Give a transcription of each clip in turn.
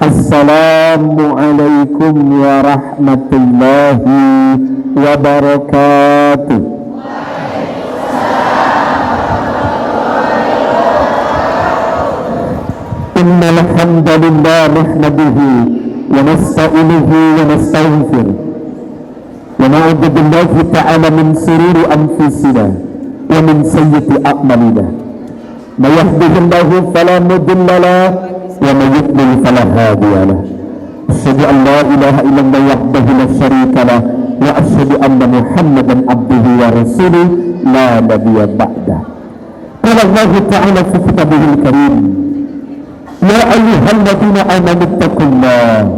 Assalamualaikum warahmatullahi wabarakatuh. Innal hamdalillah nahmaduhu wa nasta'inuhu wa nastaghfiruh wa na'udzu billahi ta'ala min shururi anfusina wa min sayyiati a'malina. May yahdihillahu fala mudilla lahu wa may yudlil fala hadiya lahu. Asyhadu an la ilaha illallah wahdahu la syarika lahu wa asyhadu anna Muhammadan abduhu wa rasuluh la nabiyya ba'dah. Qala Allah ta'ala fi kitabihil karim, ya ayyuhalladzina amanu taqullaha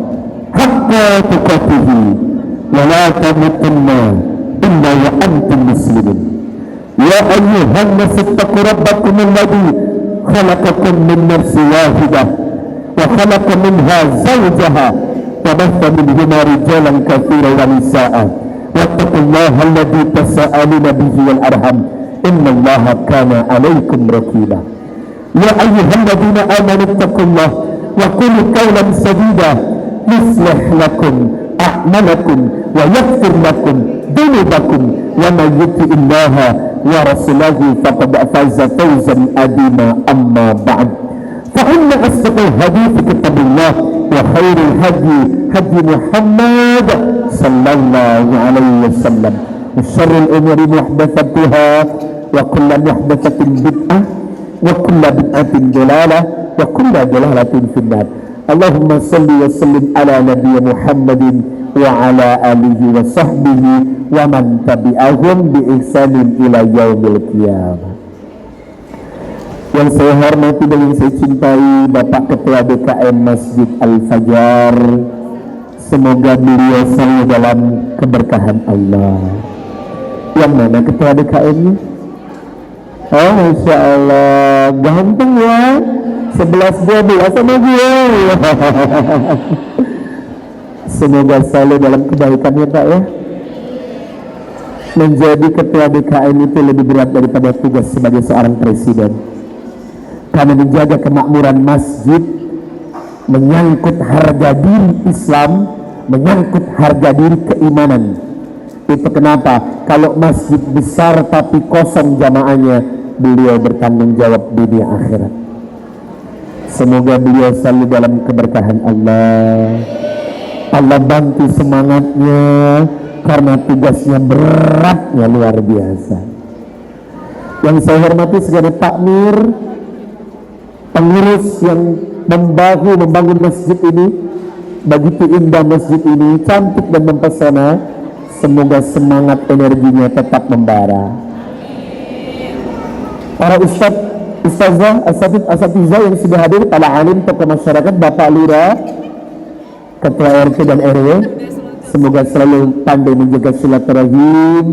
haqqa tuqatih wa la tamutunna illa wa antum muslimun. Ya ayyuhan nasu taqu rabbakum alladzi khalaqakum min nafsin wahidah wa khalaqa minha zawjaha wa batha minhuma rijalan katsiran wa nisaa'a wattaqullaha alladzi tasaaluna bihi wal arham innallaha kana 'alaikum raqiba. Ya ayyuhalladzina amanu taqullaha wa qulu qawlan sadida yuslih lakum a'malakum wa yaghfir lakum dhunubakum wa may yuti'illaha wa rasulahu faqad faza fawzan azima. Amma ba'd, fa inna asdaqal hadithi kitabullah wa khairul hadi hadi Muhammad sallallahu alaihi wasallam wa syarrul umuri muhdatsatuha wa kullu muhdatsatin bid'ah wa kullu bid'atin dalalah wa kullu dalalatin finnar. Allahumma salli wa sallim ala nabiyyina Muhammadin wa ala alihi wa sahbihi wa man tabi'ahum bi ihsanin ila yaumil qiyamah. Yang saya hormati dan yang saya cintai Bapak Ketua DKM Masjid Al-Fajar, semoga beliau selalu dalam keberkahan Allah. Yang mana Ketua DKM-nya? Oh, Masya Allah, ganteng ya, 11-12 sama gue. Semoga selalu dalam kebaikan ya Pak ya. Menjadi ketua DKM itu lebih berat daripada tugas sebagai seorang presiden, karena menjaga kemakmuran masjid menyangkut harga diri Islam, menyangkut harga diri keimanan. Itu kenapa kalau masjid besar tapi kosong jamaahnya, beliau bertanggung jawab dunia akhirat. Semoga beliau selalu dalam keberkahan Allah. Allah bantu semangatnya, karena tugasnya beratnya luar biasa. Yang saya hormati sekalian Pak Mir, pengurus yang membangun masjid ini, begitu indah masjid ini, cantik dan mempesona. Semoga semangat energinya tetap membara. Para ustazah, asatizah yang sudah hadir, para alim, tokoh masyarakat, Bapak Lurah, Ketua RT dan RW, semoga selalu pandai menjaga silaturahim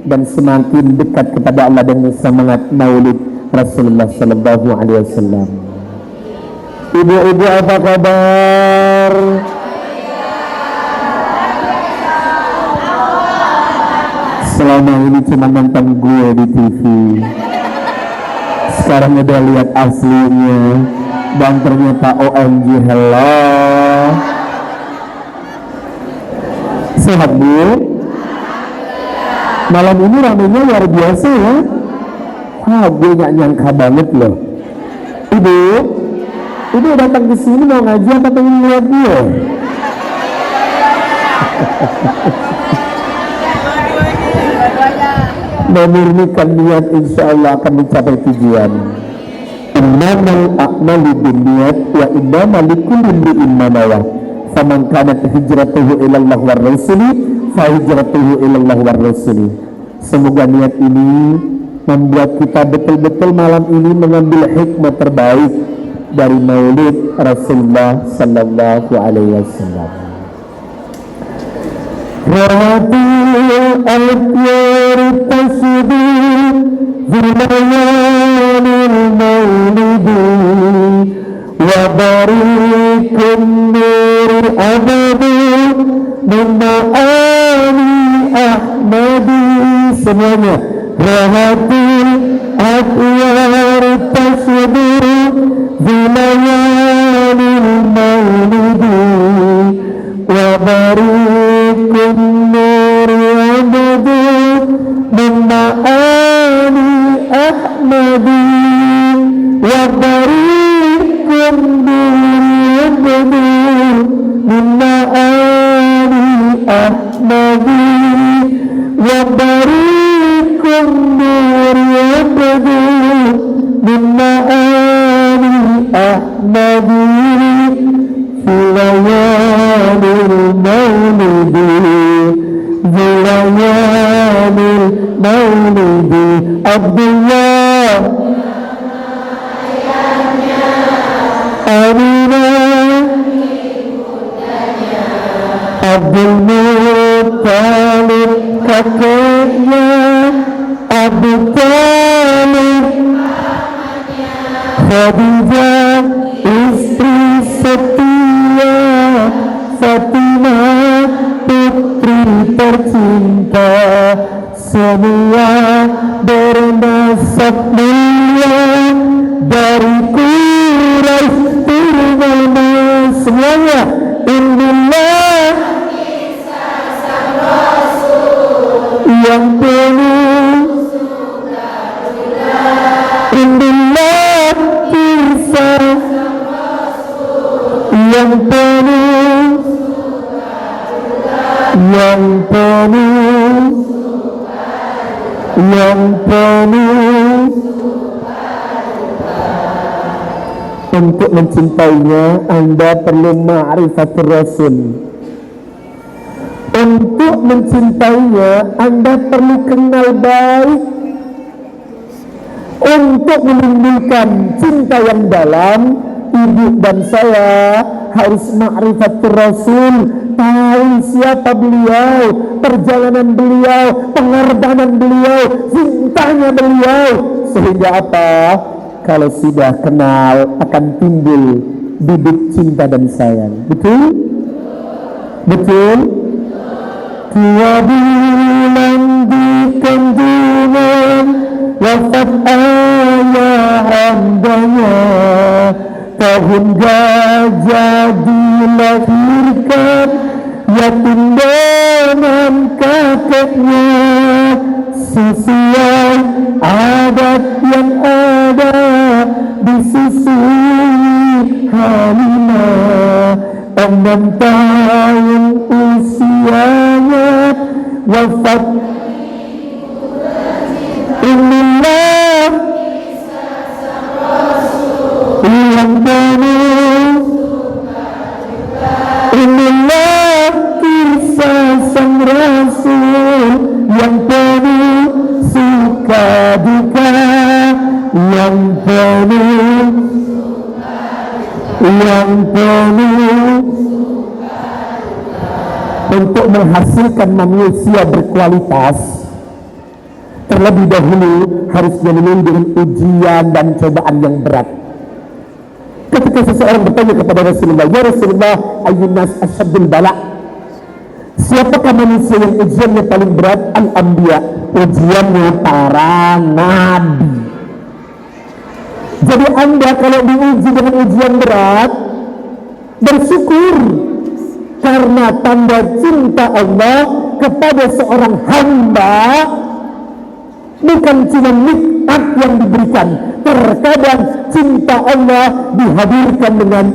dan semakin dekat kepada Allah dengan semangat Maulid Rasulullah Sallallahu Alaihi Wasallam. Ibu-ibu apa kabar? Selama ini cuma nonton gue di TV, sekarang udah lihat aslinya dan ternyata OMG, hello. Sehat Bu? Malam ini ramenya luar biasa ya. Gue gak nyangka banget loh. Ibu datang ke sini mau ngaji apa pengen lihat gue? Memurnikan niat, insya Allah akan mencapai tujuan. Innamal a'malu binniyat wa innamal likulli imri'in ma nawa. Faman kanat hijratuhu ila Allah war rasuli fa hijratuhu ila Allah war rasuli. Semoga niat ini membuat kita betul-betul malam ini mengambil hikmah terbaik dari Maulid Rasulullah Sallallahu Alaihi Wasallam. Rahatul al-qiyar tasbih zilayalil maulidi wa barikum nur abadi minna ali ahmadi. Semuanya rahatul الأطوار تشدو في ليالي المولد وبريق النور يبدو من معاني أحمد وبريق النور يبدو من معاني أحمد وبريق النور يبدو من معاني أحمد في ليالي المولد في ليالي المولد عبد الله أمينة عبد المطلب kakeknya Abu Talib, Khadijah istri setia, Fatimah putri tercinta, semua bernasab mulia dari Quraisy turunnya semuanya. Indillah yang penuh indillah kisah yang penuh untuk mencintainya Anda perlu ma'rifatul Rasul. Untuk mencintainya Anda perlu kenal baik. Untuk menimbulkan cinta yang dalam, ibu dan saya harus ma'rifatul Rasul, tahu siapa beliau, perjalanan beliau, pengorbanan beliau, cintanya beliau. Sehingga apa? Kalau sudah kenal akan timbul bibit cinta dan sayang. Betul? Betul? 2 bulan di kandungan wafat ayah handanya, tahun gajah dilahirkan yatim dengan kakeknya, sesuai adat yang ada disusui Halimah. 6 tahun usianya wafat. Inilah yang penuh, inilah kisah sang Rasul yang penuh suka duka, yang penuh untuk menghasilkan manusia berkualitas. Terlebih dahulu harus dilalui dengan ujian dan cobaan yang berat. Ketika seseorang bertanya kepada Rasulullah, ya Rasulullah, ayyunas asyaddul bala', siapakah manusia yang ujiannya paling berat? Al-Anbiya, ujiannya para nabi. Jadi Anda kalau diuji dengan ujian berat, bersyukur, karena tanda cinta Allah kepada seorang hamba bukan cuma nikmat yang diberikan. Terkadang cinta Allah dihadirkan dengan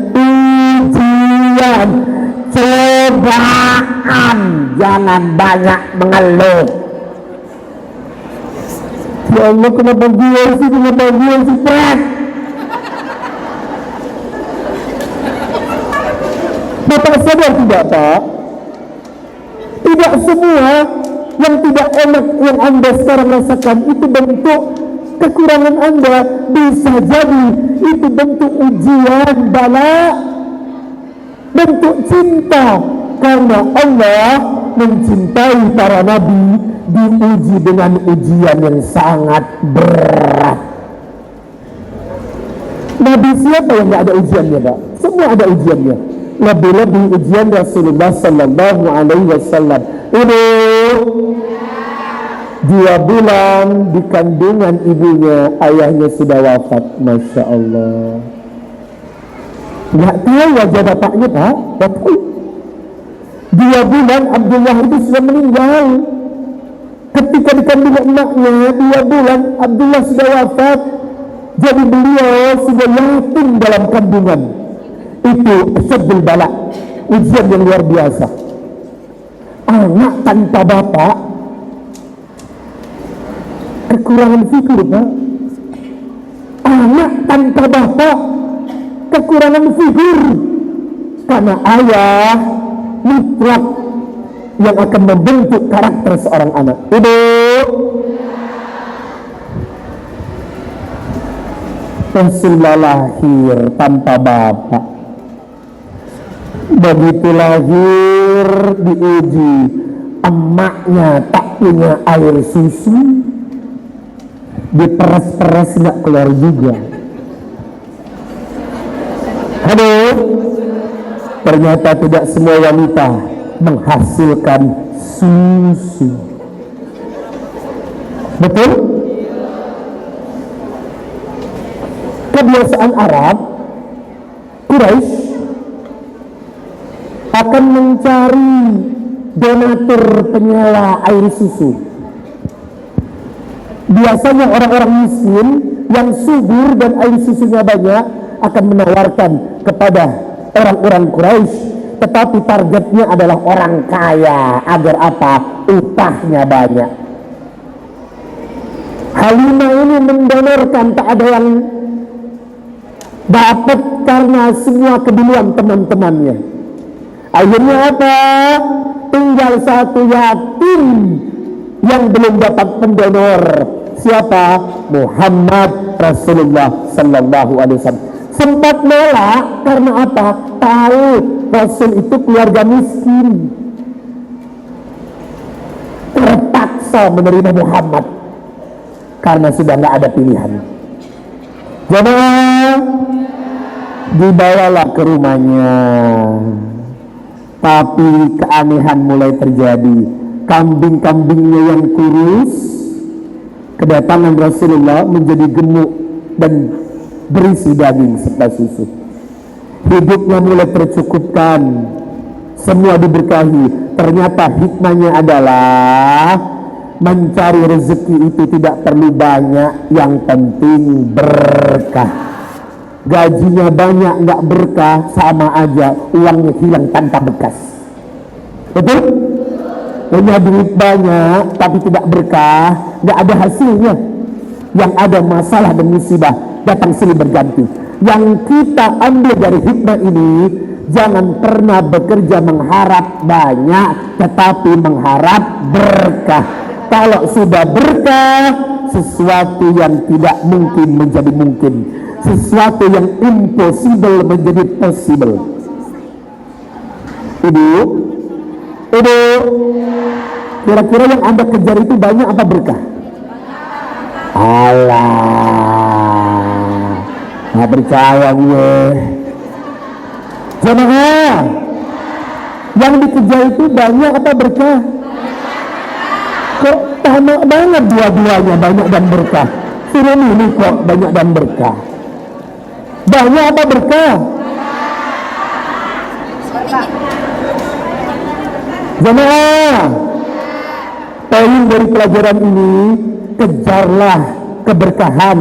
ujian, cobaan. Jangan banyak mengeluh. Ya Allah, kenapa gue sih, Pak? Bapak sadar tidak, Pak? Tidak semua yang tidak enak yang Anda sekarang rasakan itu bentuk kekurangan Anda. Bisa jadi itu bentuk ujian, bala, bentuk cinta. Karena Allah mencintai para nabi, diuji dengan ujian yang sangat berat. Nabi siapa yang tidak ada ujiannya, Pak? Semua ada ujiannya. Lebih-lebih ujian Rasulullah sallallahu alaihi wasallam. Ibu 2 bulan di kandungan ibunya, ayahnya sudah wafat. Masya Allah. Nggak tahu wajah bapaknya, Pak. Nggak tahu. 2 bulan Abdullah itu sudah meninggal. Ketika di kandungan emaknya 2 bulan Abdullah sudah wafat. Jadi beliau sudah yatim dalam kandungan. Itu asyadul bala, ujian yang luar biasa. Anak tanpa bapak kekurangan figur, Pak. Anak tanpa bapak kekurangan figur, karena ayah mutlak yang akan membentuk karakter seorang anak. Ibu, Rasulullah lahir tanpa bapak. Begitu lahir diuji, emaknya tak punya air susu, diperas-peras nggak keluar juga. Aduh, ternyata tidak semua wanita menghasilkan susu. Betul? Kebiasaan Arab, Quraisy akan mencari donatur penyewa air susu. Biasanya orang-orang miskin yang subur dan air susunya banyak akan menawarkan kepada orang-orang Quraisy, tetapi targetnya adalah orang kaya. Agar apa? Upahnya banyak. Halimah ini mendonorkan, tak ada yang dapat karena semua keduluan teman-temannya. Akhirnya apa? Tinggal satu yatim yang belum dapat pendonor. Siapa? Muhammad Rasulullah Sallallahu Alaihi Wasallam. Sempat nolak karena apa? Tahu Rasul itu keluarga miskin, terpaksa menerima Muhammad karena sudah nggak ada pilihan. Jemaah, dibawalah ke rumahnya, tapi keanehan mulai terjadi. Kambing-kambingnya yang kurus kedatangan Rasulullah menjadi gemuk dan berisi daging serta susu. Hidupnya mulai tercukupkan, semua diberkahi. Ternyata hikmahnya adalah mencari rezeki itu tidak perlu banyak, yang penting berkah. Gajinya banyak nggak berkah, sama aja uangnya hilang tanpa bekas. Betul? Punya duit banyak tapi tidak berkah, nggak ada hasilnya. Yang ada masalah dan musibah datang silih berganti. Yang kita ambil dari hikmah ini, jangan pernah bekerja mengharap banyak, tetapi mengharap berkah. Kalau sudah berkah, sesuatu yang tidak mungkin menjadi mungkin, sesuatu yang impossible menjadi possible. Ibu, kira-kira yang Anda kejar itu banyak apa berkah? Alah, nggak percaya gue. Jemaah, yang dikejar itu banyak apa berkah? Kok tamak banget dua-duanya, banyak dan berkah. Suruh ini kok banyak dan berkah. Banyak apa berkah? Jemaah, poin dari pelajaran ini, kejarlah keberkahan,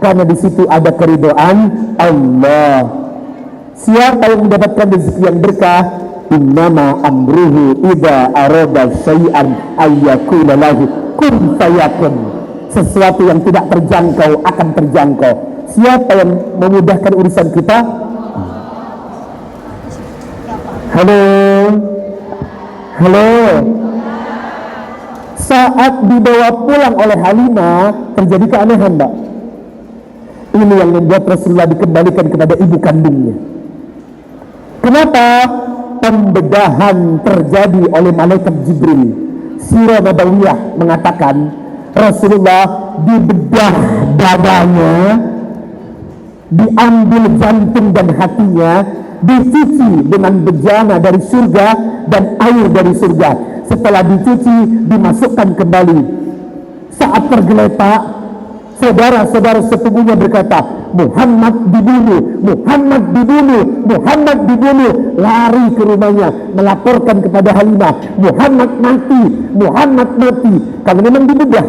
karena di situ ada keridhaan Allah. Siapa yang mendapatkan rezeki yang berkah? Innama amruhu idza arada syai'an ayyakuna lahu kun fayakun. Sesuatu yang tidak terjangkau akan terjangkau. Siapa yang memudahkan urusan kita? Halo. Saat dibawa pulang oleh Halimah, terjadi keanehan, Mbak. Ini yang membuat Rasulullah dikembalikan kepada ibu kandungnya. Kenapa? Pembedahan terjadi oleh malaikat Jibril. Sirah Nabawiyah mengatakan Rasulullah dibedah dadanya, diambil jantung dan hatinya, dicuci dengan bejana dari surga dan air dari surga. Setelah dicuci, dimasukkan kembali Saat tergeletak, saudara-saudara sepupunya berkata, Muhammad dibunuh, Muhammad dibunuh, Muhammad dibunuh. Lari ke rumahnya, melaporkan kepada Halimah, Muhammad mati, Muhammad mati. Kalau memang dibedah,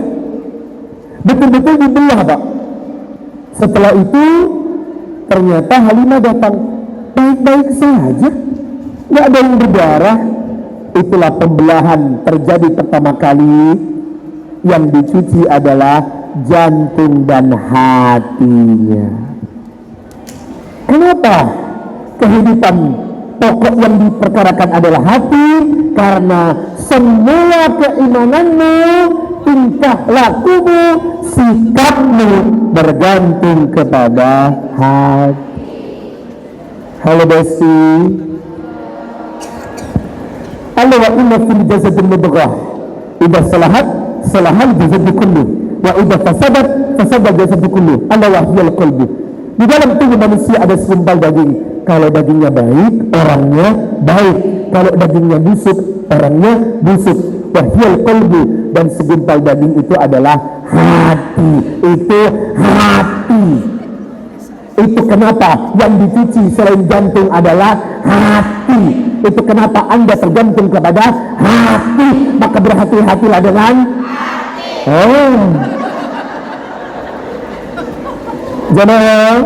betul-betul dibelah, Pak. Setelah itu ternyata Halimah datang, baik-baik saja, nggak ada yang berdarah. Itulah pembelahan terjadi pertama kali. Yang dicuci adalah jantung dan hatinya. Kenapa? Kehidupan pokok yang diperkarakan adalah hati, karena semua keimananmu, tingkah lakumu, sikapmu bergantung kepada hati. Halo Besti. Allah wa inna fil jasadil mudghah idza salahat salahal jasadu kullu wa idza fasadat fasada jasadu kullu ala wahyal qalbi. Di dalam tubuh manusia ada segumpal daging. Kalau dagingnya baik, orangnya baik. Kalau dagingnya busuk, orangnya busuk. Wahyal qalbi, dan segumpal daging itu adalah hati. Itu hati. Itu kenapa yang dicuci selain jantung adalah hati. Itu kenapa Anda tergantung kepada hati. Maka berhati-hatilah dengan hati. Oh, jemaah,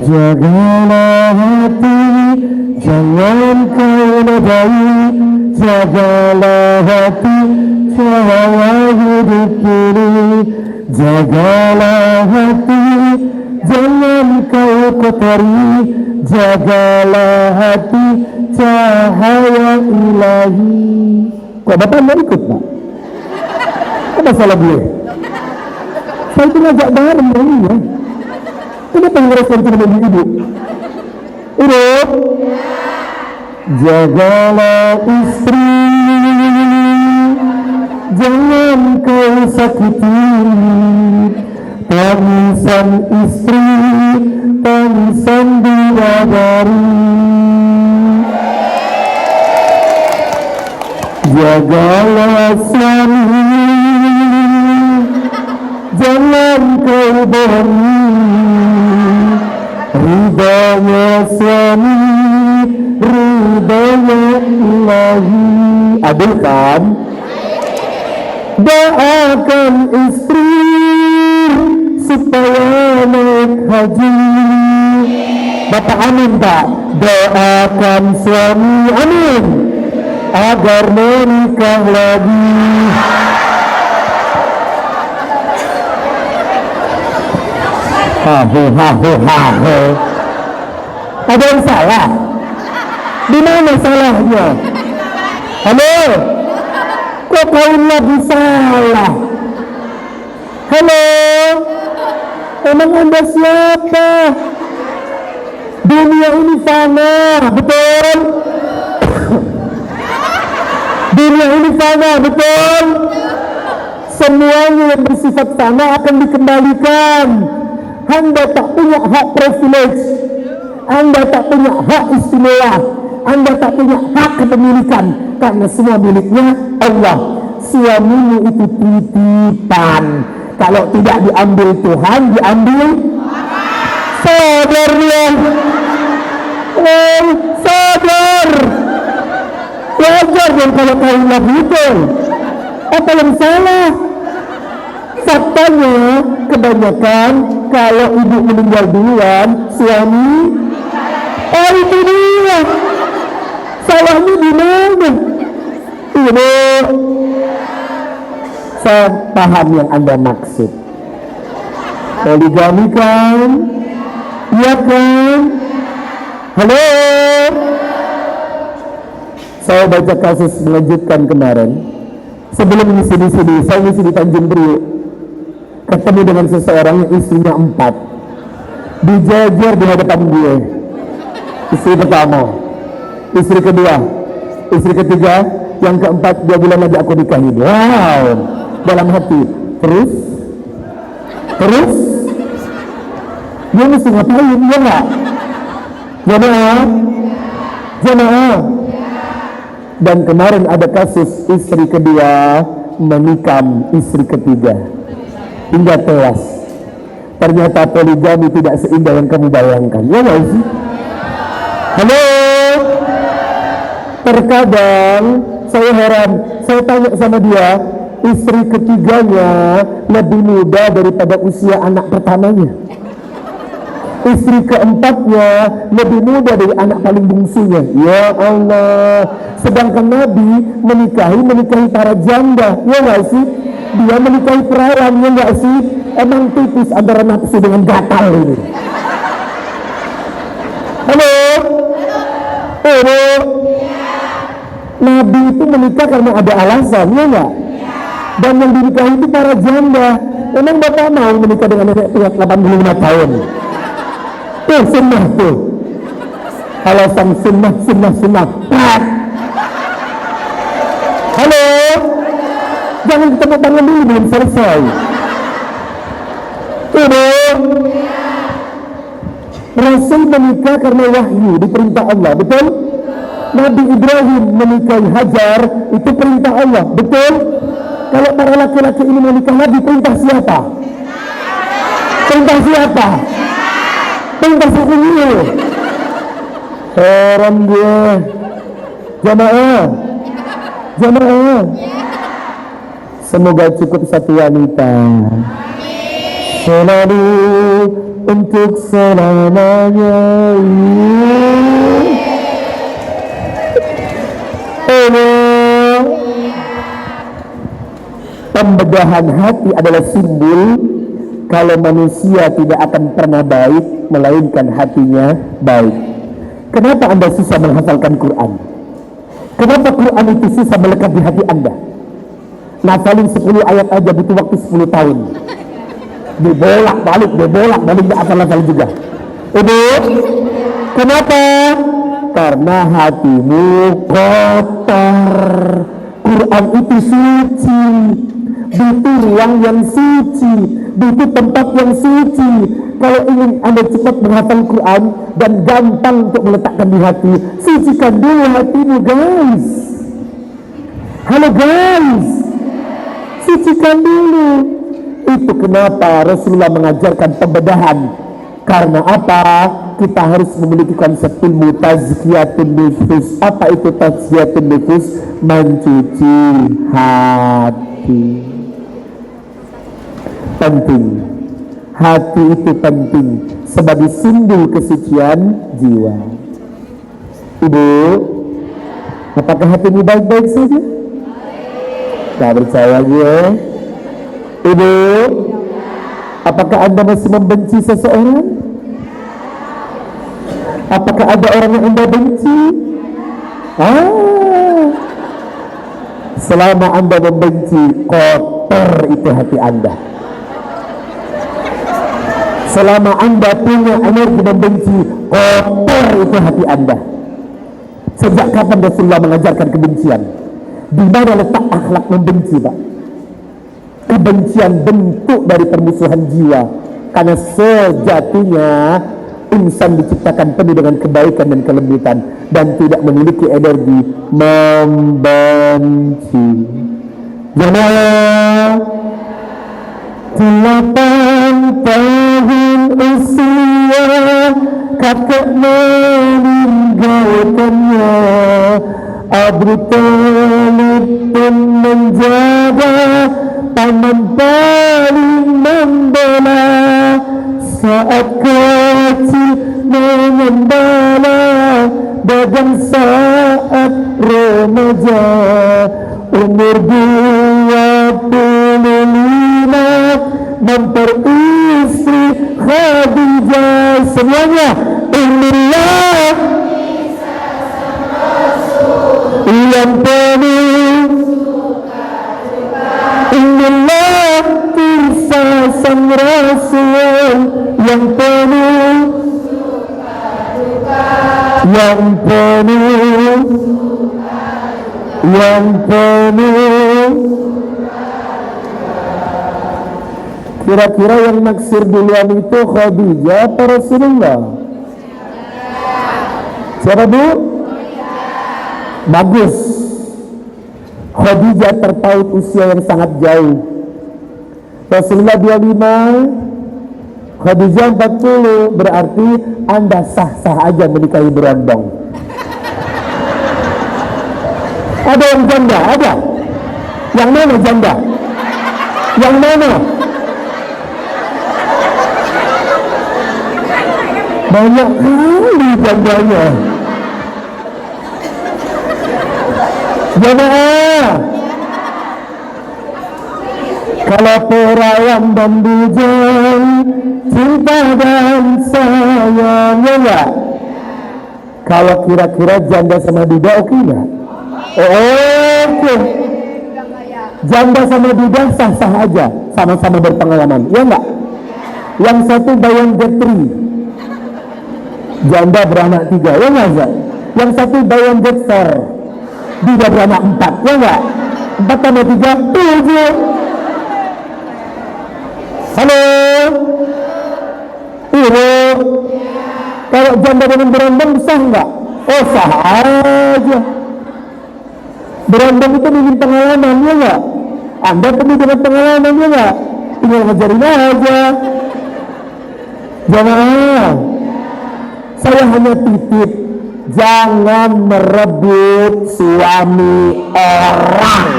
jagalah hati, jangan kau nodai. Jagalah hati, cahaya hidup ini. Jagalah hati, jangan kau kotori. Jagalah hati, cahaya ilahi. Kok Bapak nggak ikut, Pak? Apa salah gue? Saya itu ngajak bareng ya. Kenapa ngerespon cuma ibu? Ibu, jagalah istri, jangan kau sakiti. Tangisan istri, tangisan bidadari. Jagalah suami, jangan kau bohongi. Ridanya suami, ridanya ilahi. Adil kan? Doakan istri supaya naik haji. Bapak amin, Pak. Doakan suami, amin, agar menikah lagi. Hahu. Ada yang salah? Di mana salahnya? Halo? Kok kau lagi salah? Halo? Emang Anda siapa? Dunia ini fana, betul? Dunia ini fana, betul? Semuanya yang bersifat fana akan dikembalikan. Anda tak punya hak privilege, Anda tak punya hak istimewa, Anda tak punya hak kepemilikan, karena semua miliknya Allah. Suamimu itu titipan. Kalau tidak diambil Tuhan, diambil sadarnya. Sadar. Wajar dong kalau kau lagi itu. Apa yang salah? Faktanya kebanyakan kalau ibu meninggal duluan, suami itu dia. Salahnya di mana? Ibu, saya paham yang Anda maksud. Poligami kan? Iya kan? Halo? Saya baca kasus mengejutkan kemarin. Sebelum ngisi di sini, saya ngisi di Tanjung Priok. Ketemu dengan seseorang yang istrinya 4. Dijajar di hadapan gue. Istri pertama, istri kedua, istri ketiga, yang keempat dia bilang lagi aku nikahin. Wow, dalam hati. Terus dia mesti ngapain, ya nggak? Jemaah, Dan kemarin ada kasus istri kedua menikam istri ketiga hingga tewas. Ternyata poligami tidak seindah yang kamu bayangkan. Ya nggak sih? Halo. Terkadang saya heran, saya tanya sama dia, istri ketiganya lebih muda daripada usia anak pertamanya. Istri keempatnya lebih muda dari anak paling bungsunya. Ya Allah. Sedangkan Nabi menikahi para janda. Ya nggak sih? Dia menikahi perawan. Ya nggak sih? Emang tipis antara nafsu dengan gatal ini. Halo. Halo. Nabi itu menikah karena ada alasan. Ya nggak? Dan yang dinikahi itu para janda. Emang bapak mau menikah dengan nenek tua 85 tahun? Tuh sunnah tuh. Alasan sunnah. Halo. Jangan ketemu tangan dulu, belum selesai. Udah. Rasul menikah karena wahyu, diperintah Allah, betul? Nabi Ibrahim menikahi Hajar, itu perintah Allah, betul? Kalau para laki-laki ini menikah Nabi, perintah siapa? Perintah siapa? Perintah sukunya. Heran gue. Jamaah. Semoga cukup satu wanita. Selalu untuk selamanya. Pembedahan hati adalah simbol kalau manusia tidak akan pernah baik melainkan hatinya baik. Kenapa Anda susah menghafalkan Quran? Kenapa Quran itu susah melekat di hati Anda? Ngafalin 10 ayat aja butuh waktu 10 tahun. Dibolak-balik gak hafal juga. Ibu, kenapa? Karena hatimu kotor. Quran itu suci, butuh ruang yang suci, butuh tempat yang suci. Kalau ingin Anda cepat menghafal Quran dan gampang untuk meletakkan di hati, sucikan dulu hatimu, guys. Halo guys, sucikan dulu. Itu kenapa Rasulullah mengajarkan pembedahan. Karena apa? Kita harus memiliki konsep ilmu tazkiyatun nufus. Apa itu tazkiyatun nufus? Mencuci hati. Penting. Hati itu penting sebagai simbol kesucian jiwa. Ibu, apakah hatimu baik-baik saja? Tak percaya gue. Ibu, apakah Anda masih membenci seseorang? Apakah ada orang yang Anda benci? Selama Anda membenci, kotor itu hati Anda. Selama Anda punya energi membenci, kotor itu hati Anda. Sejak kapan Rasulullah mengajarkan kebencian? Di mana letak akhlak membenci, Pak? Kebencian bentuk dari permusuhan jiwa. Karena sejatinya insan diciptakan penuh dengan kebaikan dan kelembutan dan tidak memiliki energi membenci. Jemaah, 8 tahun usia kakek meninggalkannya. Abu Talib pun menjaga, paman paling membela. Saat kecil mengembala, dagang saat remaja. Umur 25 memperistri Khadijah. Semuanya Inilah yang penuh Inilah kisah sang Rasul yang penuh Kira-kira yang naksir duluan itu Khadijah atau Rasulullah? Siapa Bu? Bagus. Khadijah terpaut usia yang sangat jauh. Rasulullah 25, Khadijah 40, berarti Anda sah-sah aja menikahi berondong. Ada yang janda? Ada. Yang mana janda? Yang mana? Banyak kali jandanya. Jemaah, kalau perawan dan bujang, cinta dan sayangnya enggak? Kalau kira-kira janda sama duda oke enggak? Oke. Janda sama duda sah-sah aja, sama-sama berpengalaman, ya enggak? Yang satu Bayan Getri, janda beranak 3, ya enggak? Yang satu Bayan Getser, duda beranak 4, ya enggak? 4 tambah 3, 7. Halo, Ibu, kalau janda dengan berondong sah enggak? Oh sah aja. Berondong itu ingin pengalaman, ya enggak? Anda penuh dengan pengalaman, ya enggak? Tinggal ngajarin aja. Jangan, saya hanya titip, jangan merebut suami orang.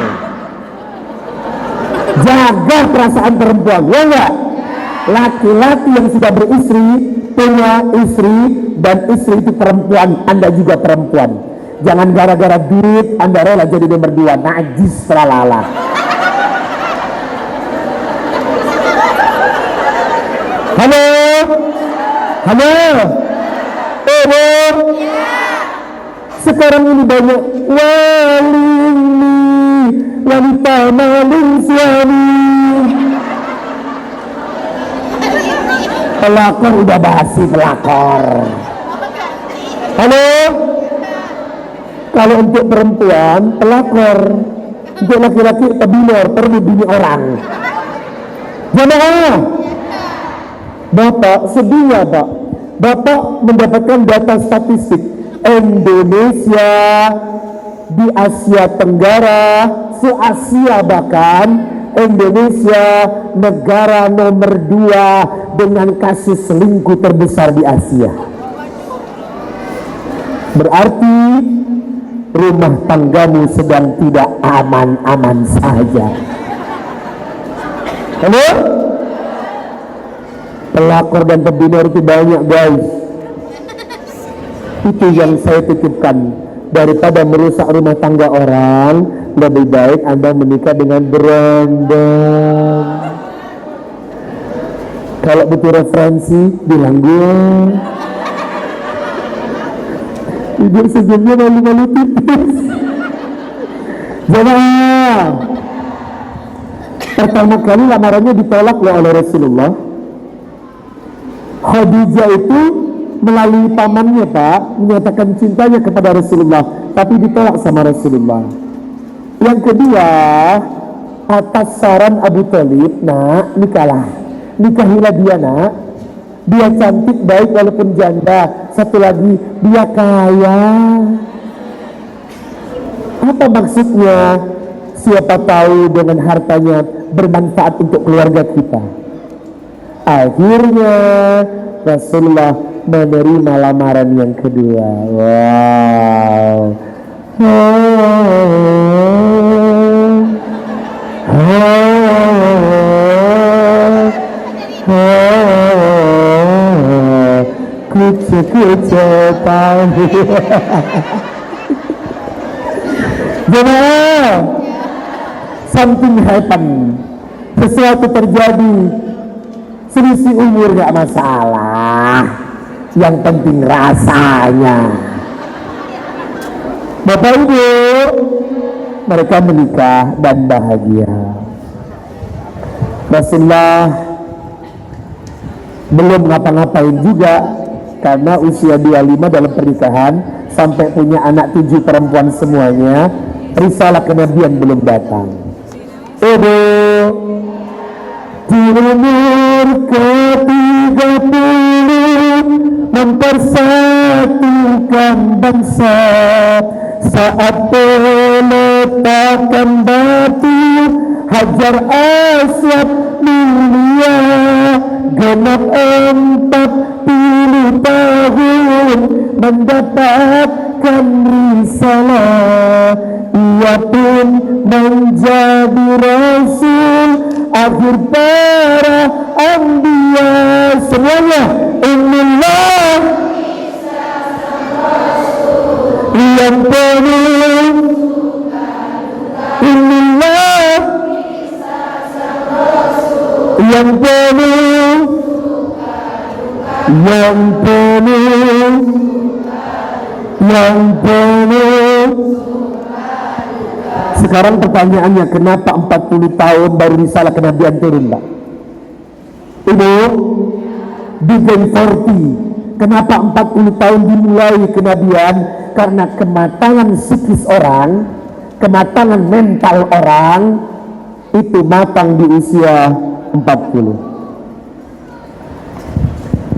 Jaga perasaan perempuan, ya enggak? Laki-laki yang sudah beristri, punya istri, dan istri itu perempuan, Anda juga perempuan. Jangan gara-gara duit Anda rela jadi nomor 2, najis tralala. Halo, halo, sekarang ini banyak wanita maling suami. Pelakor udah basi pelakor. Halo, kalau untuk perempuan pelakor, untuk laki-laki pebinor, perlu bini orang. Jemaah, Bapak sedih ya Pak? Bapak mendapatkan data statistik Indonesia di Asia Tenggara, se-Asia bahkan, Indonesia negara nomor 2 dengan kasus selingkuh terbesar di Asia. Berarti rumah tanggamu sedang tidak aman-aman saja. Halo? Pelakor dan pebinor itu banyak guys. Itu yang saya titipkan. Daripada merusak rumah tangga orang, lebih baik Anda menikah dengan berondong. Kalau butuh referensi, bilang gue. Ibu senyumnya malu-malu tipis. Jemaah, pertama kali lamarannya ditolak loh oleh Rasulullah. Khadijah itu melalui pamannya Pak menyatakan cintanya kepada Rasulullah, tapi ditolak sama Rasulullah. Yang kedua, atas saran Abu Thalib, nak nikahilah dia nak. Dia cantik baik walaupun janda. Satu lagi, dia kaya. Apa maksudnya? Siapa tahu dengan hartanya bermanfaat untuk keluarga kita. Akhirnya Rasulullah menerima lamaran yang kedua. Wow. Kucu tahu. Jemaah, something happen. Sesuatu terjadi. Selisih umur gak masalah, yang penting rasanya. Bapak Ibu, mereka menikah dan bahagia. Rasulullah belum ngapa-ngapain juga, karena usia 25 dalam pernikahan sampai punya anak 7 perempuan semuanya, risalah kenabian belum datang. Ibu di umur ke-30 mempersatukan bangsa, saat politik letakkan batu Hajar Aswad mulia genap 40 tahun mendapatkan risalah. Ia pun menjadi rasul akhir para anbiya. Semuanya innallah yang penuh innallah yang penuh Sekarang pertanyaannya, kenapa 40 tahun baru risalah kenabian turun, Pak? Ini Begin 40. Kenapa 40 tahun dimulai kenabian? Karena kematangan psikis orang, kematangan mental orang itu matang di usia 40.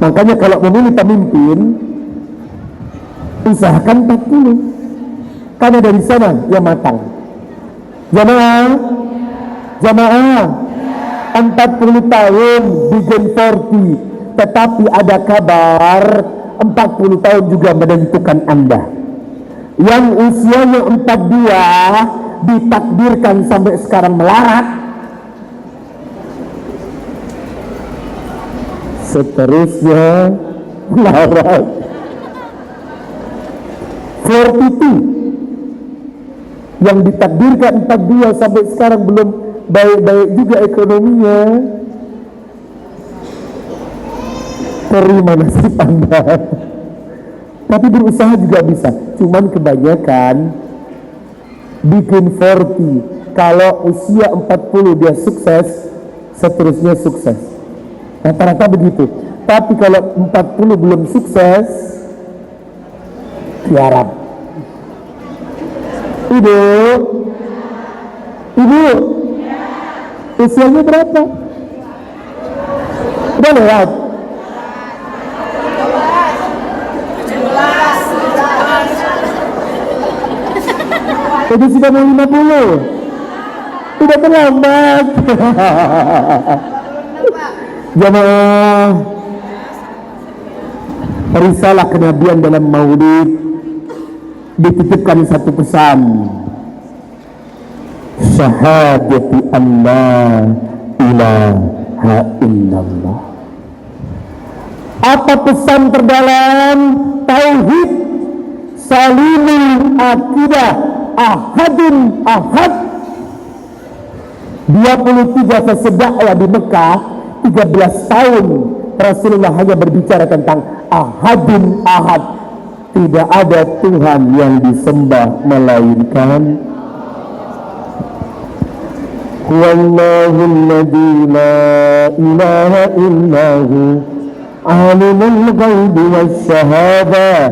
Makanya kalau memilih pemimpin, usahakan 40. Karena dari sana yang matang. Jamaah 40 tahun Begin 40. Tetapi ada kabar 40 tahun juga menentukan Anda. Yang usianya 42 ditakdirkan sampai sekarang melarat, seterusnya melarat. 42 yang ditakdirkan 42 sampai sekarang belum baik-baik juga ekonominya. Terima nasib Anda. Tapi berusaha juga bisa. Cuman kebanyakan Begin 40. Kalau usia 40 dia sukses, seterusnya sukses. Rata-rata begitu. Tapi kalau 40 belum sukses, tiarap. Ibu, usianya berapa? Udah lewat. Jadi sudah mau 50. Tidak terlambat. Jamaah, risalah kenabian dalam maulid dititipkan satu pesan, syahadati Allah ilaha illallah. Apa pesan terdalam? Tauhid, salimul akidah, ahadun ahad. 23 sesudah di Mekah, 13 tahun Rasulullah hanya berbicara tentang ahadun ahad. Tidak ada Tuhan yang disembah melainkan Huwallahul ladzi la ilaha illahu alimul ghaibi wasyahadah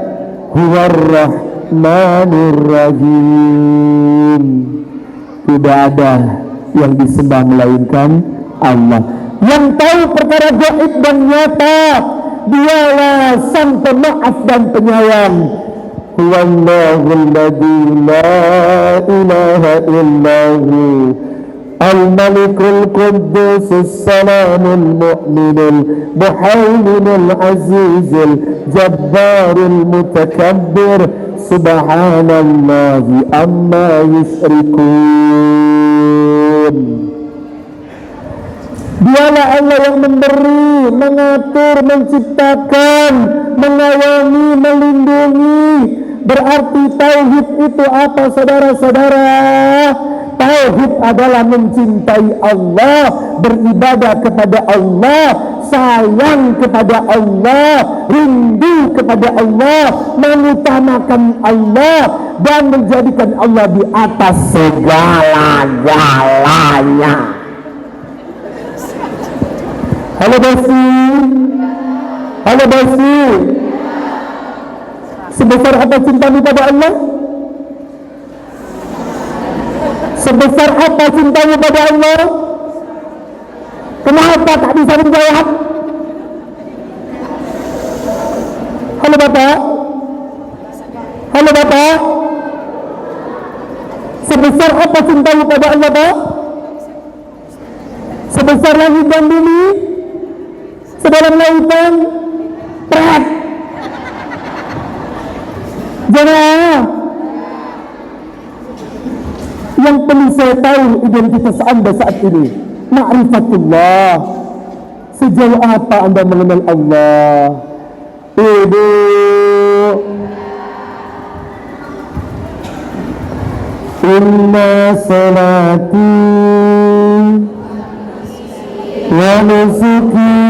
huwar rahmanur rahim. Tidak ada yang disembah melainkan Allah yang tahu perkara gaib dan nyata. Dialah sang pemaaf dan penyayang. Huwallahul ladzi la ilaha illahu al-malikul quddusus salamul mu'minul muhaiminul azizul jabbarul mutakabbir subhanallahi amma yusyrikun. Dialah Allah yang memberi, mengatur, menciptakan, mengayomi, melindungi. Berarti tauhid itu apa, saudara-saudara? Tauhid adalah mencintai Allah, beribadah kepada Allah, sayang kepada Allah, rindu kepada Allah, mengutamakan Allah, dan menjadikan Allah di atas segala-galanya. Halo Basi. Halo Basi. Sebesar apa cintamu pada Allah? Sebesar apa cintamu pada Allah? Kenapa tak bisa menjawab? Halo Bapak. Halo Bapak. Sebesar Sebesar apa cintamu pada Allah, Pak? Sebesar langit dan bumi, sedalam lautan, berat. Jemaah, yang perlu saya tahu identitas Anda saat ini, ma'rifatullah. Sejauh apa Anda mengenal Allah? Ibu, inna salati wa nusuki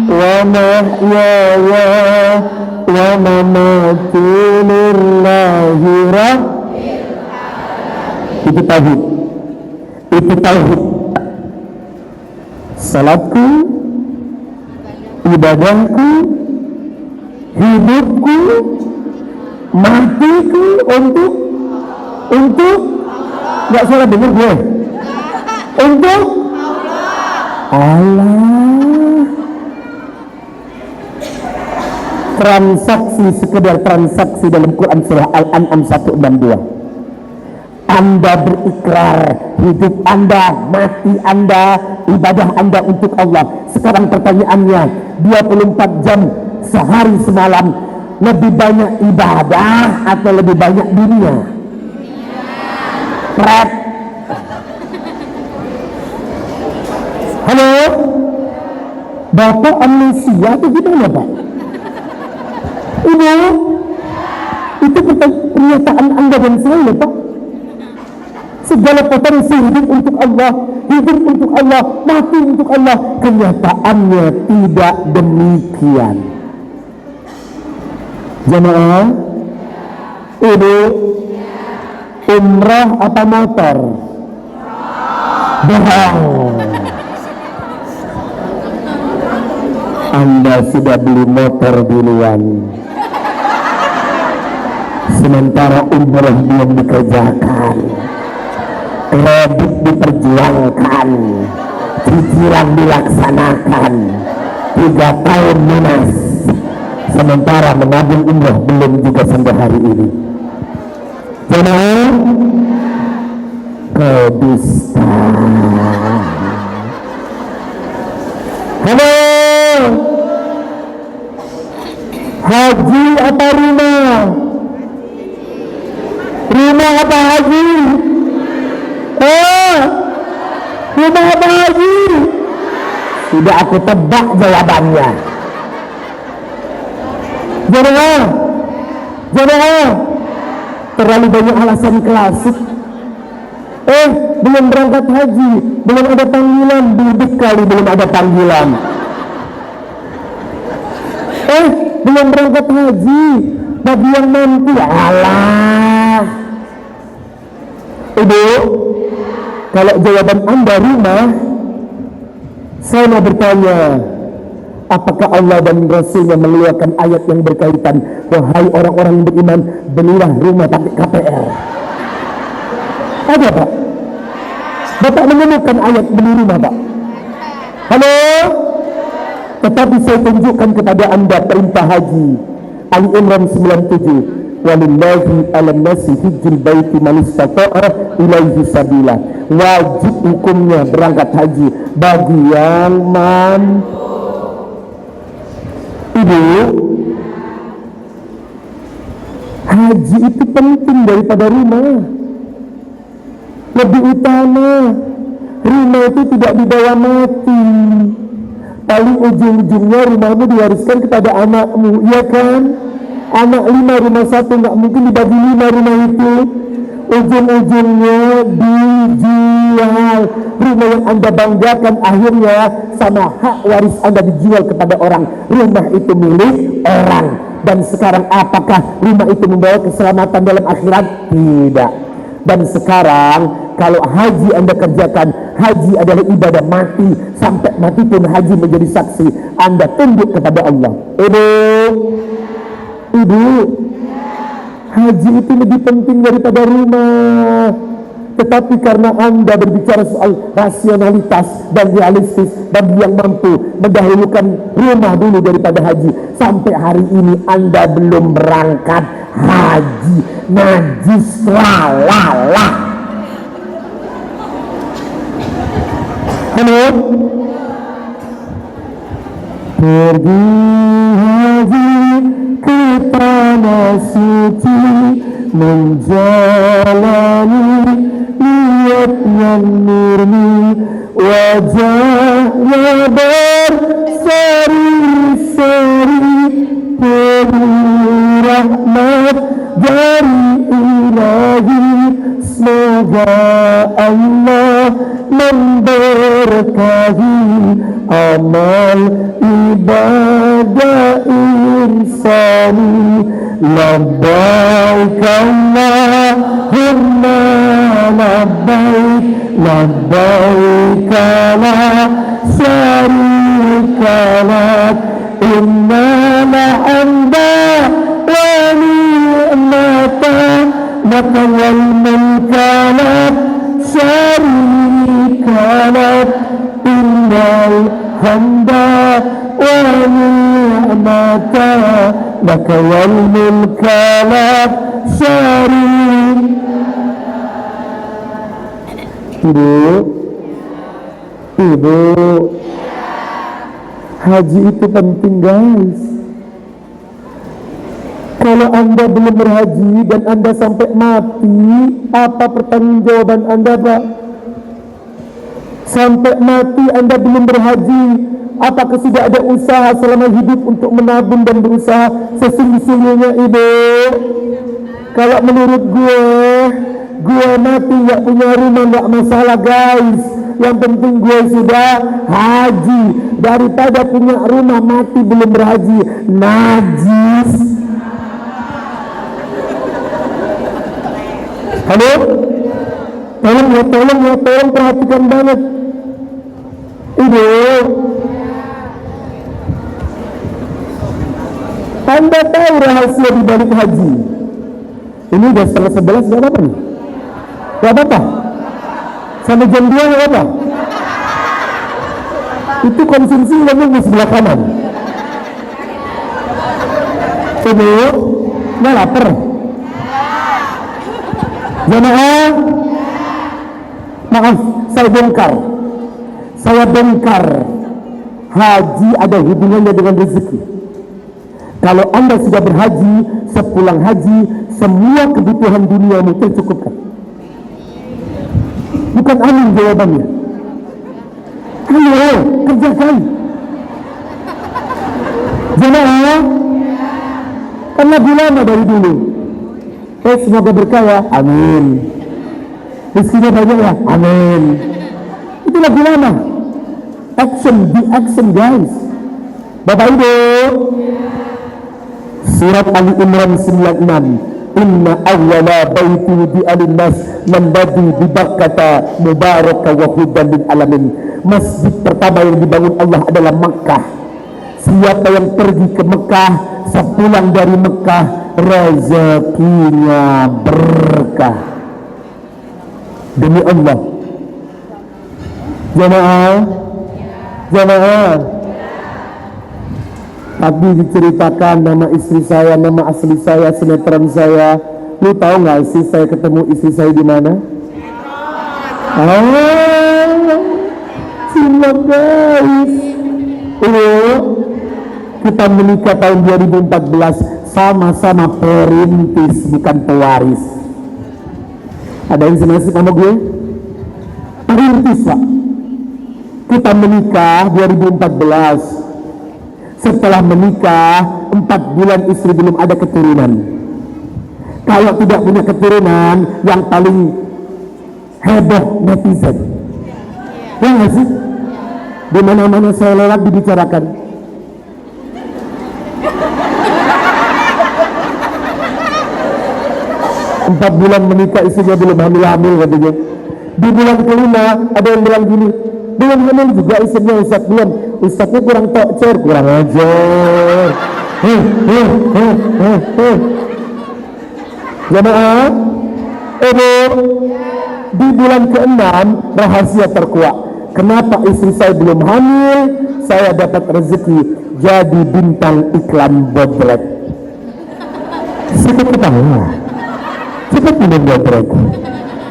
wa mahyaya wa mamati lillahi rabbil alamin. Itu tauhid. Itu tauhid. Salatku, ibadahku, hidupku, matiku untuk nggak salah dengar gue, untuk Allah. Transaksi, sekedar transaksi dalam Quran surah Al-An'am 1 dan 2. Anda berikrar hidup Anda, mati Anda, ibadah Anda untuk Allah. Sekarang pertanyaannya, 24 jam sehari semalam, lebih banyak ibadah atau lebih banyak dunia? Pret. Halo, Bapak amnesia atau gimana, Pak? Ini itu pernyataan Anda dan saya, Pak. Segala potensi hidup untuk Allah, hidup untuk Allah, mati untuk Allah. Kenyataannya tidak demikian. Jemaah, Ibu, umrah apa motor? Bohong. Anda sudah beli motor duluan, sementara umrah belum dikerjakan. Kredit diperjuangkan, cicilan dilaksanakan, 3 tahun lunas, sementara menabung umrah belum juga sampai hari ini. Jemaah, kedusta. Halo, haji apa rumah? Rumah apa haji? Rumah apa haji? Sudah aku tebak jawabannya. Jemaah, terlalu banyak alasan klasik. Belum berangkat haji, belum ada panggilan, bidik kali belum ada panggilan. Belum berangkat haji, bagi yang mampu. Alah, Ibu, kalau jawaban Anda rumah, saya mau bertanya, apakah Allah dan Rasulnya mengeluarkan ayat yang berkaitan, wahai orang-orang yang beriman, belilah rumah pakai KPR? Ada, Pak? Bapak menemukan ayat beli rumah, Pak? Halo? Tetapi saya tunjukkan kepada Anda perintah haji, Ali Imran 97. Walillahi 'alan nasi hijjul baiti man istata'a ilaihi sabila. Wajib hukumnya berangkat haji bagi yang mampu. Ibu, haji itu penting daripada rumah. Lebih utama, rumah itu tidak dibawa mati. Paling ujung-ujungnya rumahmu diwariskan kepada anakmu, iya kan? Anak 5, rumah 1, nggak mungkin dibagi 5 rumah itu. Ujung-ujungnya dijual. Rumah yang Anda banggakan akhirnya sama hak waris Anda dijual kepada orang. Rumah itu milik orang. Dan sekarang apakah rumah itu membawa keselamatan dalam akhirat? Tidak. Dan sekarang kalau haji Anda kerjakan, haji adalah ibadah mati. Sampai mati pun haji menjadi saksi. Anda tunduk kepada Allah. Ibu, haji itu lebih penting daripada rumah. Tetapi karena Anda berbicara soal rasionalitas dan realistis, bagi yang mampu mendahulukan rumah dulu daripada haji, sampai hari ini Anda belum berangkat. haji najis lalala. Halo, pergi haji ke tanah suci, menjalani niat yang murni, wajahnya berseri-seri, penuh rahmat dari Ilahi. Semoga Allah memberkahi amal ibadah insani. Labbaik Allahumma labbaik, labbaik la syarika lak, innal hamda wa ni'mata laka wal mulka la syarika lak, innal hamda wa ni'mata laka wal mulka la syarika. Ibu, haji itu penting guys. Kalau Anda belum berhaji dan Anda sampai mati, apa pertanggungjawaban Anda, Pak? Sampai mati Anda belum berhaji, apakah sudah ada usaha selama hidup untuk menabung dan berusaha sesungguh-sungguhnya, Ibu? Kalau menurut gue mati gak punya rumah gak masalah guys. Yang penting gue sudah haji, daripada punya rumah mati belum berhaji, najis. Halo? Tolong perhatikan banget. Ibu, Anda tahu rahasia di balik haji? Ini udah setengah 11, gak apa-apa nih? Gak apa-apa? Sampai jam 2 gak apa-apa? Itu konsumsi lemak di sebelah kanan. Ibu, gak lapar? Jemaah, maaf, saya bongkar. Haji ada hubungannya dengan rezeki. Kalau Anda sudah berhaji, sepulang haji, semua kebutuhan duniamu tercukupkan. Bukan amin jawabannya. Ayo, kerjakan. Jemaah, kan lagu lama dari dulu. Semoga berkah ya, amin. Rezekinya banyak ya, amin. Itu lagu lama. Be action guys. Bapak Ibu, surat Ali Imran 96. Inna awwala baiti wudi'a lin-nas lalladzi bi Bakkah mubaraka wa hudan lil alamin. Masjid pertama yang dibangun Allah adalah Makkah. Siapa yang pergi ke Mekah, sepulang dari Mekah, rezekinya berkah. Demi Allah. Jemaah. Tadi diceritakan nama istri saya, nama asli saya, sinetron saya. Lu tahu nggak sih saya ketemu istri saya di mana? Simak guys. Kita menikah tahun 2014, sama-sama perintis bukan pewaris. Ada yang senasib sama gue? Perintis Pak. Kita menikah 2014. Setelah menikah 4 bulan istri belum ada keturunan. Kalau tidak punya keturunan, yang paling heboh netizen. Ya nggak sih? Di mana-mana saya lewat dibicarakan. Empat bulan menikah istrinya belum hamil katanya. Di bulan kelima ada yang bilang gini, belum hamil juga istrinya Ustaz, belum. Ustaznya kurang tokcer, kurang ajar. Jemaah, di bulan ke-6 rahasia terkuat. Kenapa istri saya belum hamil? Saya dapat rezeki jadi bintang iklan bodlet. Cepat ketawa, cepat minum bobrek.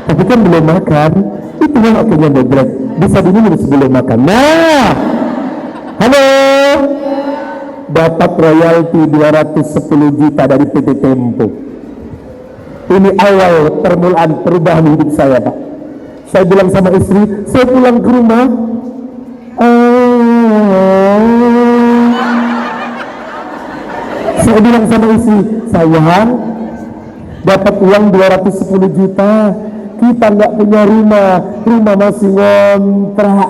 Tapi kan belum makan, itu yang akhirnya bobrek. Bisa diminum sebelum makan. Nah, halo, dapat royalti 210 juta dari PT Tempo. Ini awal permulaan perubahan hidup saya, Pak. Saya bilang sama istri, saya pulang ke rumah, saya bilang sama istri, sayang, dapat uang 210 juta, kita nggak punya rumah masih ngontrak,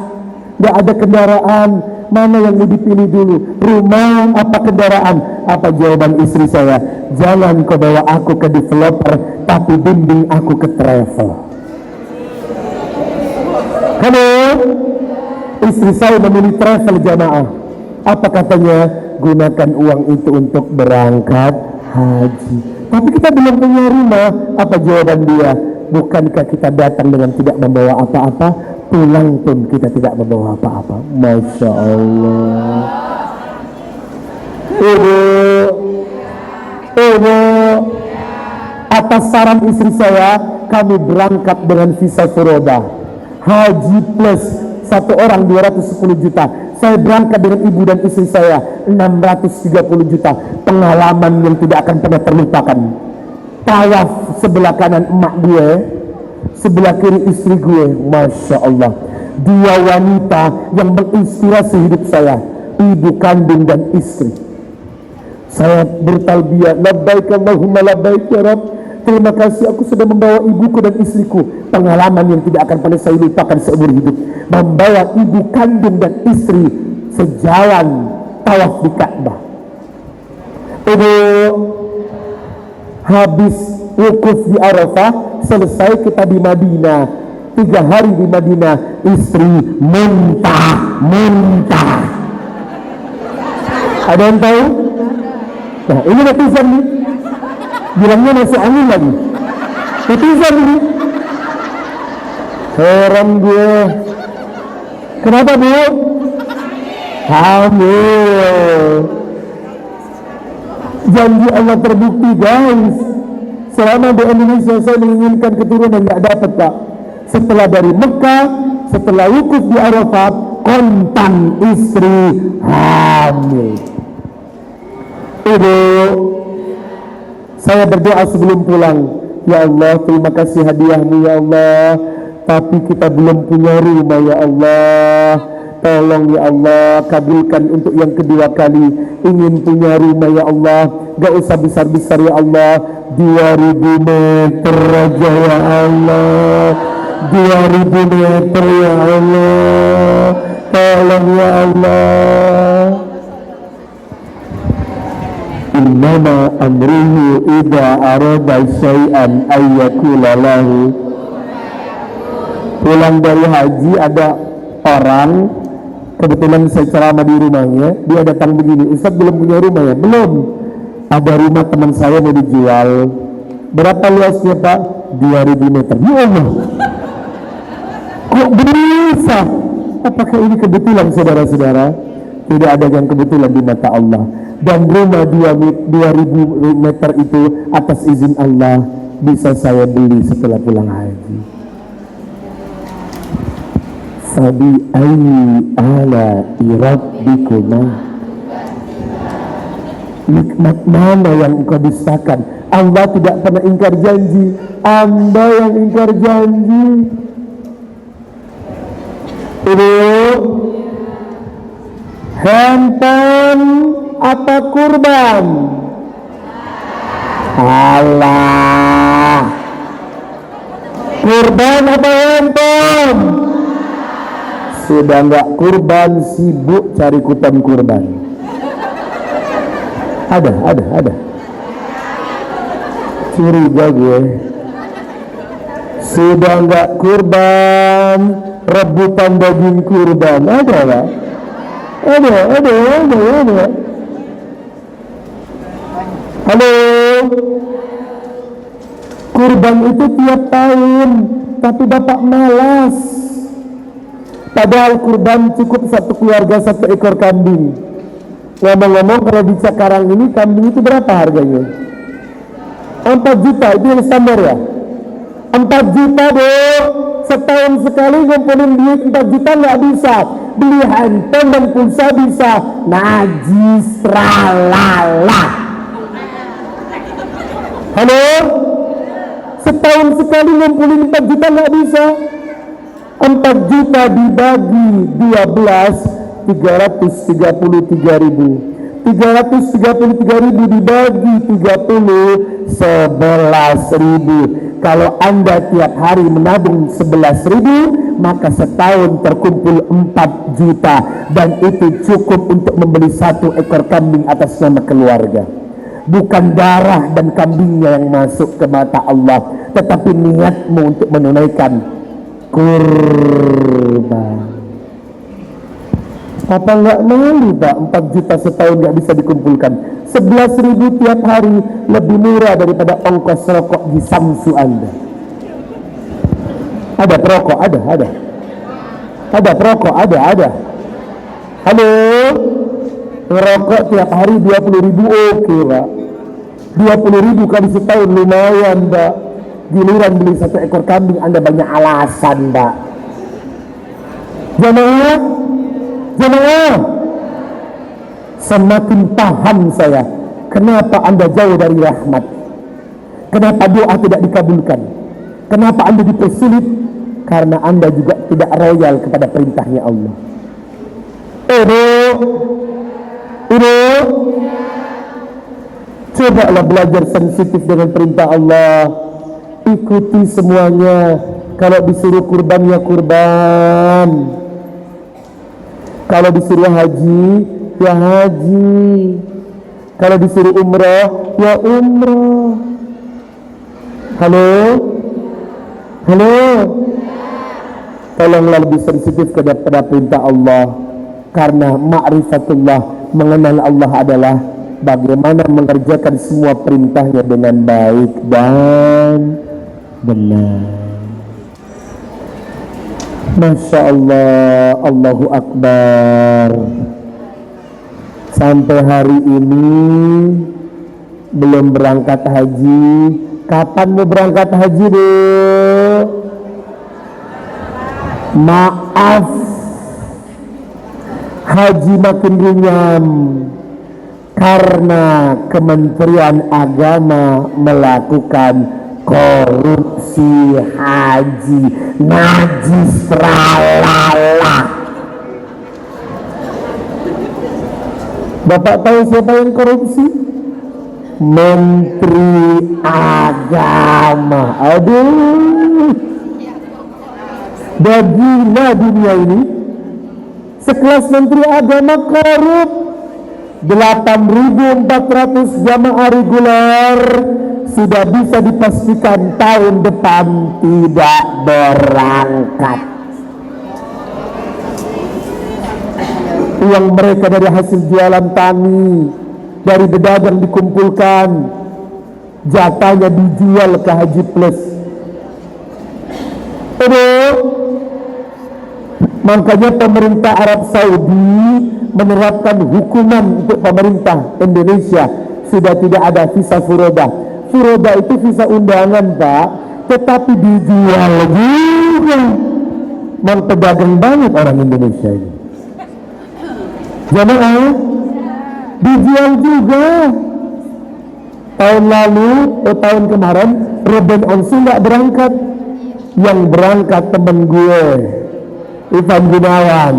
nggak ada kendaraan, mana yang mau dipilih dulu, rumah apa kendaraan? Apa jawaban istri saya? Jangan kau bawa aku ke developer, tapi bimbing aku ke travel. Halo, istri saya memilih travel jamaah. Apa katanya? Gunakan uang itu untuk berangkat haji. Tapi kita belum punya rumah. Apa jawaban dia? Bukankah kita datang dengan tidak membawa apa-apa, pulang pun kita tidak membawa apa-apa. Masya Allah. Ibu, atas saran istri saya, kami berangkat dengan visa Furoda, haji plus, satu orang 210 juta. Saya berangkat dengan ibu dan istri saya 630 juta. Pengalaman yang tidak akan pernah terlupakan. Tawaf sebelah kanan emak gue, sebelah kiri istri gue. Masya Allah, dua wanita yang menginspirasi hidup saya, ibu kandung dan istri. Saya bertalbiyah, labbaik Allahumma labbaik ya Rabb. Terima kasih, aku sudah membawa ibuku dan istriku. Pengalaman yang tidak akan pernah saya lupakan seumur hidup, membawa ibu kandung dan istri sejalan tawaf di Ka'bah. Ibu habis wukuf di Arafah, selesai kita di Madinah. 3 hari di Madinah, istri muntah. Ada yang tahu? Nah, ini netizen nih, bilangnya masuk angin lagi. Netizen nih, heran gue. Kenapa Bu? Hamil. Janji Allah terbukti guys. Selama di Indonesia saya menginginkan keturunan, nggak dapat Pak. Setelah dari Mekah, setelah wukuf di Arafat, kontan istri hamil. Ibu, saya berdoa sebelum pulang, ya Allah, terima kasih hadiahmu ya Allah, tapi kita belum punya rumah ya Allah. Tolong ya Allah, kabulkan untuk yang kedua kali ingin punya rumah ya Allah. Gak usah besar-besar ya Allah, 2000 meter aja ya Allah, 2000 meter ya Allah. Tolong ya Allah. Innama amruhu idza arada syai'an ayyakula lahu. Pulang dari haji ada orang, kebetulan saya ceramah di rumahnya, dia datang begini, Ustaz belum punya rumah ya? Belum. Ada rumah teman saya mau dijual. Berapa luasnya Pak? 2000 meter. Ya Allah, kok bisa? Apakah ini kebetulan saudara-saudara? Tidak ada yang kebetulan di mata Allah. Dan rumah 2000 meter itu atas izin Allah bisa saya beli setelah pulang haji. Fabi ayyi ala rabbikuma, nikmat mana yang engkau dustakan? Allah tidak pernah ingkar janji, Anda yang ingkar janji. Ibu, handphone apa kurban? Allah, kurban apa handphone? Sudah enggak kurban, sibuk cari kupon kurban. Ada. Curiga gue. Sudah enggak kurban, rebutan daging kurban. Ada Pak? Ada. Halo, kurban itu tiap tahun, tapi Bapak malas. Padahal kurban cukup satu keluarga 1 ekor kambing. Ngomong-ngomong, kalau di Cikarang ini kambing itu berapa harganya? 4 juta itu yang standar ya. 4 juta dong, setahun sekali ngumpulin duit 4 juta nggak bisa. Beli handphone dan pulsa bisa. Najis ralala. Halo? Setahun sekali ngumpulin 4 juta nggak bisa. 4 juta dibagi 12, 333.000. 333.000 dibagi 30, 11.000. Kalau Anda tiap hari menabung 11.000, maka setahun terkumpul 4 juta. Dan itu cukup untuk membeli 1 ekor kambing atas nama keluarga. Bukan darah dan kambingnya yang masuk ke mata Allah, tetapi niatmu untuk menunaikan kurban. Apa nggak malu Pak, 4 juta setahun nggak bisa dikumpulkan? 11.000 tiap hari lebih murah daripada ongkos rokok di Samsu Anda. Ada perokok? Ada. Ada perokok? Ada. Halo? Ngerokok tiap hari 20.000 oke Pak. 20.000 kali setahun lumayan Pak. Giliran beli 1 ekor kambing Anda banyak alasan Pak. Jemaah, semakin paham saya kenapa Anda jauh dari rahmat, kenapa doa tidak dikabulkan, kenapa Anda dipersulit, karena Anda juga tidak royal kepada perintahnya Allah. Cobalah belajar sensitif dengan perintah Allah, ikuti semuanya. Kalau disuruh kurban ya kurban, kalau disuruh haji ya haji, kalau disuruh umrah ya umrah. Halo? Tolonglah lebih sensitif kepada perintah Allah, karena ma'rifatullah, mengenal Allah adalah bagaimana mengerjakan semua perintahnya dengan baik dan benar. Masya Allah, Allahu Akbar. Sampai hari ini belum berangkat haji. Kapan mau berangkat haji deh? Maaf, haji makin ringan karena Kementerian Agama melakukan korupsi haji. Najis ralala. Bapak tahu siapa yang korupsi? Menteri Agama. Aduh, bagina dunia ini. Sekelas Menteri Agama korup. 8.400 jamaah reguler sudah bisa dipastikan tahun depan tidak berangkat. Uang mereka dari hasil jualan tani, dari pedagang dikumpulkan, jatahnya dijual ke Haji Plus. Makanya pemerintah Arab Saudi menerapkan hukuman untuk pemerintah Indonesia. Sudah tidak ada visa furoda. Furoda itu visa undangan Pak, tetapi dijual juga. Memang pedagang banget orang Indonesia ini. Jamaah, dijual juga. Tahun lalu, tahun kemarin, Ruben Onsu nggak berangkat. Yang berangkat temen gue, Ivan Gunawan.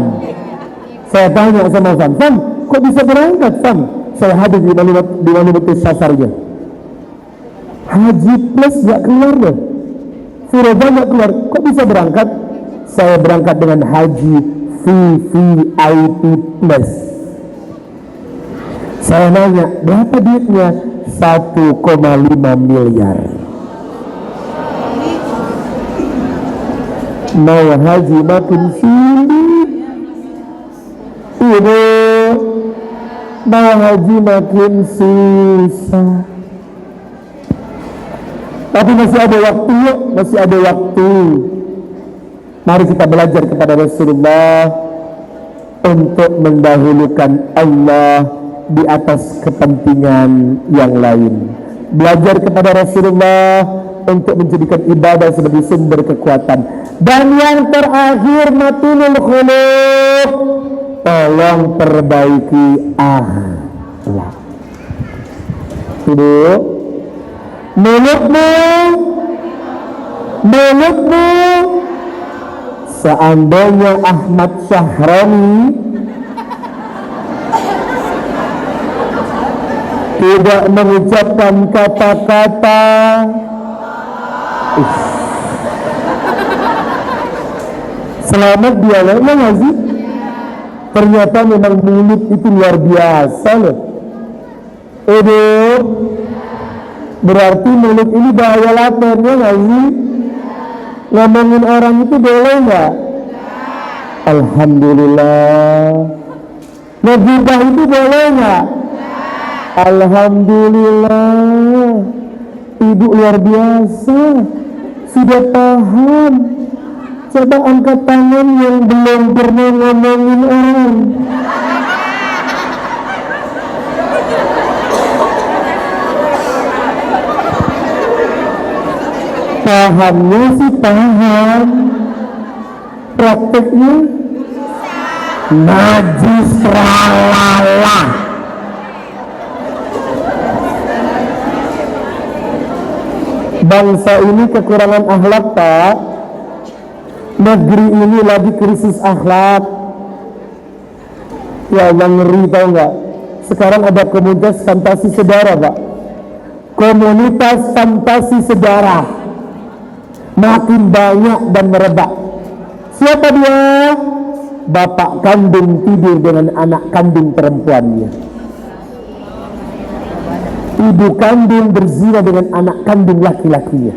Saya tanya sama Van, kok bisa berangkat Van? Saya hadir di Maluku Sasarnya. Haji Plus gak keluar deh, Furoda gak keluar, kok bisa berangkat? Saya berangkat dengan Haji VVIP Plus. Saya nanya, berapa duitnya? 1,5 miliar. Mau haji makin sulit. Ibu, mau haji makin susah. Tapi masih ada waktu, masih ada waktu. Mari kita belajar kepada Rasulullah untuk mendahulukan Allah di atas kepentingan yang lain. belajar kepada Rasulullah untuk menjadikan ibadah sebagai sumber kekuatan. Dan yang terakhir, matunul khuluq, tolong perbaiki akhlak. Itu mulutmu seandainya Ahmad Syahrani tidak mengucapkan kata-kata selamat dialognya nggak sih? Ternyata memang mulut itu luar biasa loh. Berarti mulut ini bahaya latennya nggak sih? Ngomongin orang itu boleh nggak? Alhamdulillah. Ngegibah itu boleh nggak? Alhamdulillah. Ibu luar biasa, sudah paham. Coba angkat tangan yang belum pernah ngomongin orang. Pahamnya sih paham, prakteknya najis ralala. Bangsa ini kekurangan akhlak, Pak. Negeri ini lagi krisis akhlak. Ya Allah, ngeri, tau nggak? Sekarang ada komunitas fantasi saudara, Pak. Komunitas fantasi saudara makin banyak dan merebak. Siapa dia? Bapak kandung tidur dengan anak kandung perempuannya. Ibu kandung berzina dengan anak kandung laki-lakinya.